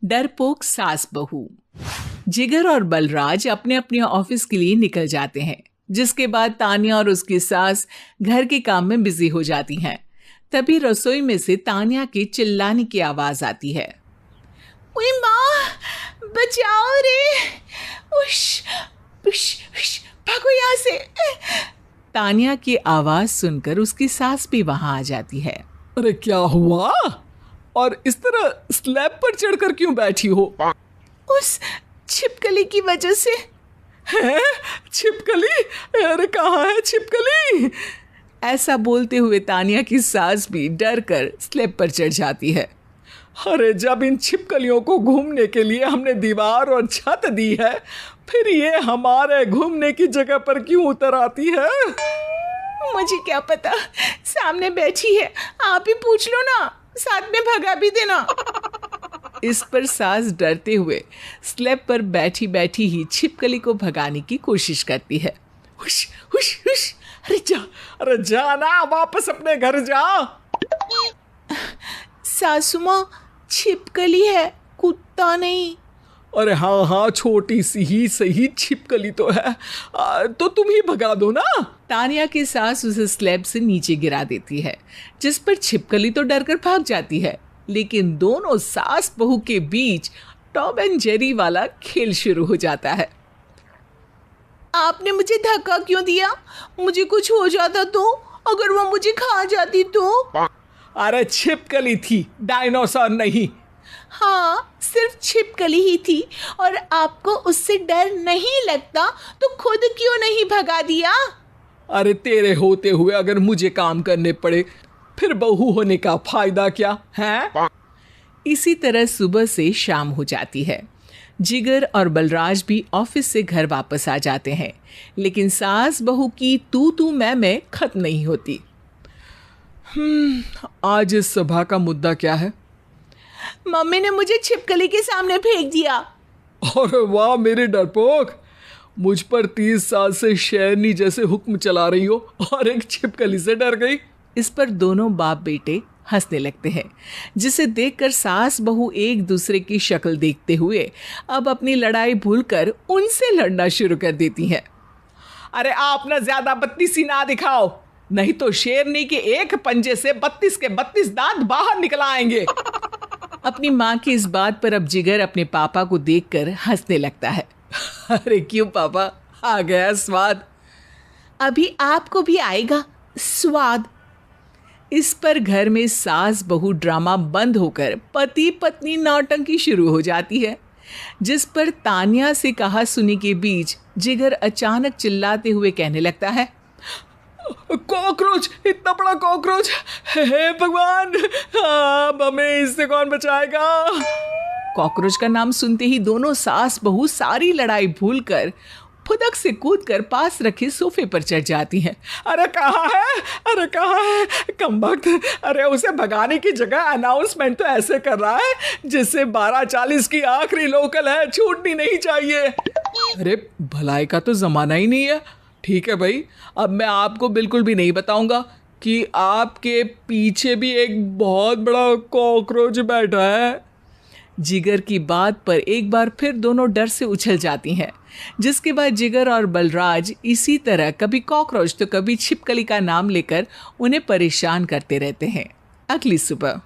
डरपोक सास बहू। जिगर और बलराज अपने अपने ऑफिस के लिए निकल जाते हैं, जिसके बाद तानिया और उसकी सास घर के काम में बिजी हो जाती हैं। तभी रसोई में से तानिया के चिल्लाने की आवाज आती है। ओए माँ, बचाओ रे, उश, उश, उश, भागो यहाँ से। तानिया की आवाज सुनकर उसकी सास भी वहां आ जाती है। अरे क्या हुआ? और इस तरह स्लैब पर चढ़कर क्यों बैठी हो? उस छिपकली की वजह से। है? छिपकली? अरे कहाँ है छिपकली? ऐसा बोलते हुए तानिया की सास भी डर कर स्लैब पर चढ़ जाती है। अरे जब इन छिपकलियों को घूमने के लिए हमने दीवार और छत दी है, फिर ये हमारे घूमने की जगह पर क्यों उतर आती है? मुझे क्या पता, सामने बैठी है, आप ही पूछ लो ना, साथ में भगा भी देना। इस पर सास डरते हुए स्लैब पर बैठी बैठी ही छिपकली को भगाने की कोशिश करती है। हुश हुश हुश, अरे जा ना, वापस अपने घर जा। सासू माँ, छिपकली है, कुत्ता नहीं। अरे हाँ, छोटी सी ही सही छिपकली तो है, तो तुम ही भगा दो ना। तानिया की सास उसे स्लैब से नीचे गिरा देती है, जिस पर छिपकली तो डरकर भाग जाती है। लेकिन दोनों सास बहू के बीच टॉम एंड जेरी वाला खेल शुरू हो जाता है। आपने मुझे धक्का क्यों दिया? मुझे कुछ हो जाता तो? अगर वो मुझे खा जाती तो? अरे छिपकली थी, डायनासोर नहीं। हाँ, सिर्फ छिपकली ही थी, और आपको उससे डर नहीं लगता तो खुद क्यों नहीं भगा दिया? अरे तेरे होते हुए अगर मुझे काम करने पड़े, फिर बहू होने का फायदा क्या है? इसी तरह सुबह से शाम हो जाती है। जिगर और बलराज भी ऑफिस से घर वापस आ जाते हैं, लेकिन सास बहू की तू मैं खत्म नहीं होती। आज इस सभा का मुद्दा क्या है? मम्मी ने मुझे छिपकली के सामने फेंक दिया। अरे वाह मेरे डरपोक, मुझ पर 30 साल से शेरनी जैसे हुक्म चला रही हो और एक छिपकली से डर गई। इस पर दोनों बाप बेटे हंसने लगते हैं, जिसे देखकर सास बहू एक दूसरे की शक्ल देखते हुए अब अपनी लड़ाई भूलकर उनसे लड़ना शुरू कर देती हैं। अरे आप ना ज्यादा बत्तीसी ना दिखाओ, नहीं तो शेरनी के एक पंजे से 32 के 32 दांत बाहर निकल आएंगे। अपनी माँ की इस बात पर अब जिगर अपने पापा को देखकर हंसने लगता है। अरे क्यों पापा, आ गया स्वाद? अभी आपको भी आएगा स्वाद। इस पर घर में सास बहू ड्रामा बंद होकर पति पत्नी नौटंकी शुरू हो जाती है, जिस पर तानिया से कहा सुनी के बीच जिगर अचानक चिल्लाते हुए कहने लगता है। कॉकरोच, इतना बड़ा कॉकरोच, हे भगवान, अब हमें इससे कौन बचाएगा? कॉकरोच का नाम सुनते ही दोनों सास बहू सारी लड़ाई भूलकर फुदक से कूदकर पास रखे सोफे पर चढ़ जाती हैं। अरे कहाँ है कमबख्त? अरे उसे भगाने की जगह अनाउंसमेंट तो ऐसे कर रहा है जिससे 12:40 की आखिरी लोकल है, छूटनी नहीं चाहिए। अरे भलाई का तो जमाना ही नहीं है। ठीक है भाई, अब मैं आपको बिल्कुल भी नहीं बताऊंगा कि आपके पीछे भी एक बहुत बड़ा कॉकरोच बैठा है। जिगर की बात पर एक बार फिर दोनों डर से उछल जाती हैं, जिसके बाद जिगर और बलराज इसी तरह कभी कॉकरोच तो कभी छिपकली का नाम लेकर उन्हें परेशान करते रहते हैं। अगली सुबह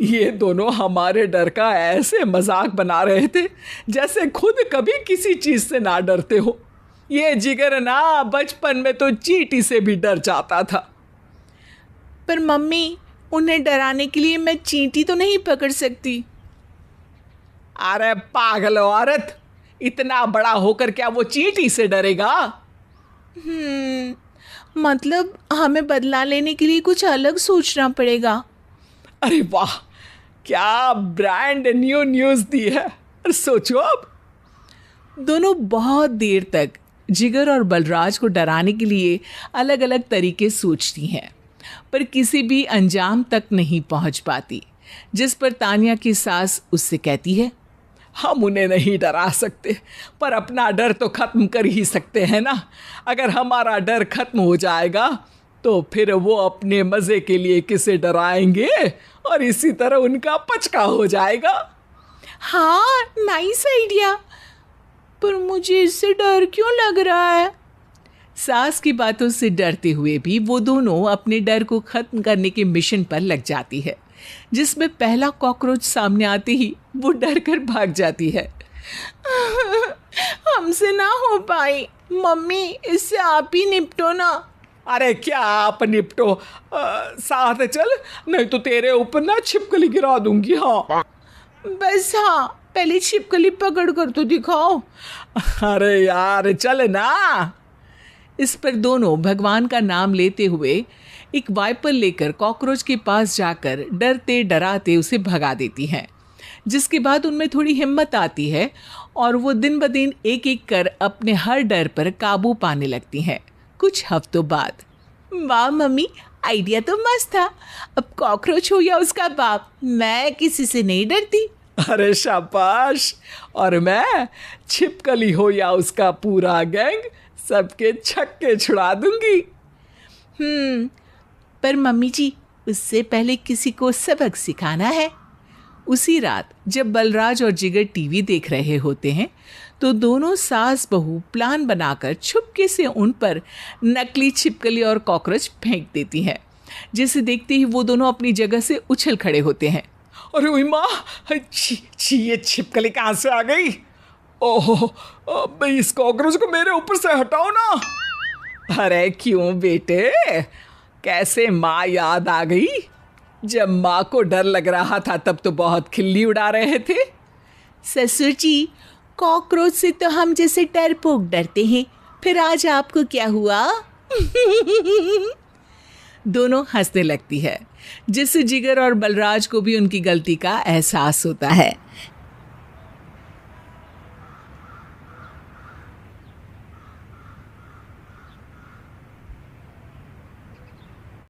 ये दोनों हमारे डर का ऐसे मजाक बना रहे थे जैसे खुद कभी किसी चीज से ना डरते हो। ये जिगर ना बचपन में तो चींटी से भी डर जाता था। पर मम्मी, उन्हें डराने के लिए मैं चींटी तो नहीं पकड़ सकती। अरे पागल औरत, इतना बड़ा होकर क्या वो चींटी से डरेगा? मतलब हमें बदला लेने के लिए कुछ अलग सोचना पड़ेगा। अरे वाह, क्या ब्रांड न्यू न्यूज़ दी है। सोचो अब। दोनों बहुत देर तक जिगर और बलराज को डराने के लिए अलग अलग तरीके सोचती हैं, पर किसी भी अंजाम तक नहीं पहुंच पाती, जिस पर तानिया की सास उससे कहती है। हम उन्हें नहीं डरा सकते, पर अपना डर तो खत्म कर ही सकते हैं ना। अगर हमारा डर खत्म हो जाएगा तो फिर वो अपने मज़े के लिए किसे डराएंगे और इसी तरह उनका पचका हो जाएगा। हाँ, नाइस आइडिया, पर मुझे इससे डर क्यों लग रहा है? सास की बातों से डरते हुए भी वो दोनों अपने डर को खत्म करने के मिशन पर लग जाती है, जिसमें पहला कॉकरोच सामने आते ही वो डर कर भाग जाती है। हमसे ना हो पाई, मम्मी इससे आप ही निपटो ना। अरे क्या आप निपटो, साथ चल, नहीं तो तेरे ऊपर ना छिपकली गिरा दूंगी। हाँ बस हाँ, पहले छिपकली पकड़ कर तो दिखाओ। अरे यार चल ना। इस पर दोनों भगवान का नाम लेते हुए एक वाइपर लेकर कॉकरोच के पास जाकर डरते डराते उसे भगा देती हैं, जिसके बाद उनमें थोड़ी हिम्मत आती है और वो दिन ब दिन एक एक कर अपने हर डर पर काबू पाने लगती हैं। कुछ हफ्तों बाद, वाह मम्मी, आइडिया तो मस्त था। अब कॉकरोच हो या उसका बाप, मैं किसी से नहीं डरती। अरे शाबाश। और मैं छिपकली हो या उसका पूरा गैंग, सबके छक्के छुड़ा दूंगी। पर मम्मी जी, उससे पहले किसी को सबक सिखाना है। उसी रात जब बलराज और जिगर टीवी देख रहे होते हैं तो दोनों सास बहू प्लान बनाकर छुपके से उन पर नकली छिपकली और कॉकरोच फेंक देती हैं, जिसे देखते ही वो दोनों अपनी जगह से उछल खड़े होते हैं। अरे ओई माँ, छी ये छिपकली कहाँ से आ गई? ओहो, इस कॉकरोच को मेरे ऊपर से हटाओ ना। अरे क्यों बेटे, कैसे माँ याद आ गई? जब माँ को डर लग रहा था तब तो बहुत खिल्ली उड़ा रहे थे। ससुर जी, कॉकरोच से तो हम जैसे डरपोक डरते हैं, फिर आज आपको क्या हुआ? दोनों हंसने लगती है, जिससे जिगर और बलराज को भी उनकी गलती का एहसास होता है।